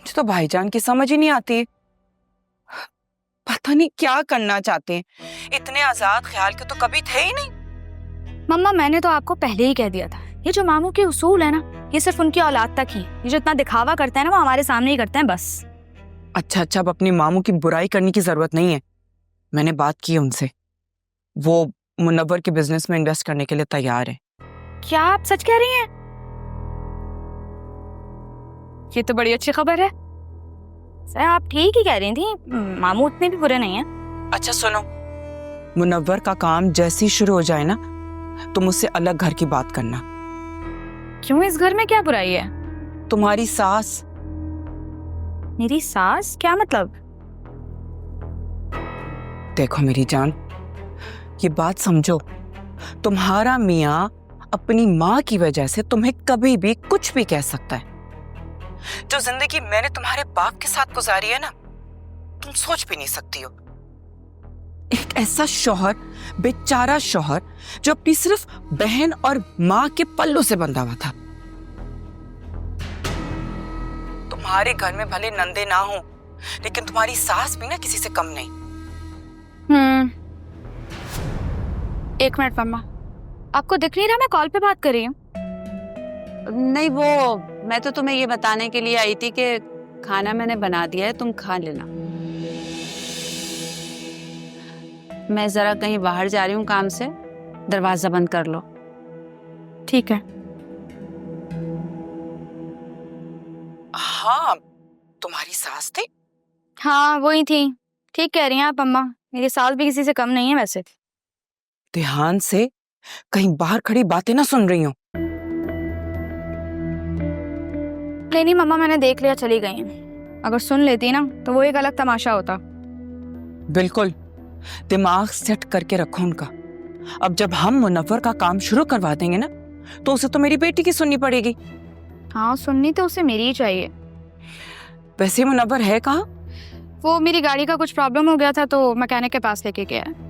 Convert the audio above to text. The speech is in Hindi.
मुझे तो भाईजान की समझ ही नहीं आती। पता नहीं क्या करना चाहते हैं। इतने आजाद ख्याल के तो कभी थे ही नहीं। मम्मा मैंने तो आपको पहले ही कह दिया था, ये जो मामू के उसूल है ना, ये सिर्फ उनकी औलाद तक ही। ये जो इतना दिखावा करते हैं ना, वो हमारे सामने ही करते हैं बस। अच्छा अब अपनी मामू की बुराई करने की जरूरत नहीं है। मैंने बात की है उनसे, वो मुनव्वर के बिजनेस में इन्वेस्ट करने के लिए तैयार है। क्या आप सच कह रही हैं? ये तो बड़ी अच्छी खबर है। सर आप ठीक ही कह रही थी, मामू उतने भी बुरे नहीं हैं। अच्छा सुनो, मुनव्वर का काम जैसे ही शुरू हो जाए ना, तुम उससे अलग घर की बात करना। क्यों, इस घर में क्या बुराई है? तुम्हारी सास। मेरी सास? क्या मतलब? देखो मेरी जान, ये बात समझो, तुम्हारा मियाँ अपनी माँ की वजह से तुम्हें कभी भी कुछ भी कह सकता है। जो जिंदगी मैंने तुम्हारे बाप के साथ गुजारी है ना, तुम सोच भी नहीं सकती हो। एक ऐसा शौहर, बेचारा शौहर, जो अपनी सिर्फ बहन और माँ के पल्लों से बंधा हुआ था। तुम्हारे घर में भले नंदे ना हो, लेकिन तुम्हारी सास भी ना किसी से कम नहीं। एक मिनट मम्मा, आपको दिख नहीं रहा मैं कॉल पे बात कर रही हूँ? नहीं, वो मैं तो तुम्हें ये बताने के लिए आई थी कि खाना मैंने बना दिया है, तुम खा लेना। मैं जरा कहीं बाहर जा रही हूँ काम से, दरवाजा बंद कर लो। ठीक है। हाँ, तुम्हारी सास थी? हाँ वही थी। ठीक कह रही हैं आप अम्मा, मेरी सास भी किसी से कम नहीं है वैसे। ध्यान से, कहीं बाहर खड़ी बातें ना सुन रही हो। नहीं मम्मा, मैंने देख लिया, चली गई हैं। अगर सुन लेती ना तो वो एक अलग तमाशा होता। बिल्कुल, दिमाग सेट करके रखो उनका। अब जब हम मुनव्वर का काम शुरू करवा देंगे ना, तो उसे तो मेरी बेटी की सुननी पड़ेगी। हाँ सुननी तो उसे मेरी ही चाहिए। वैसे मुनव्वर है कहाँ? वो मेरी गाड़ी का कुछ प्रॉब्लम हो गया था तो मैकेनिक के पास लेके गया है।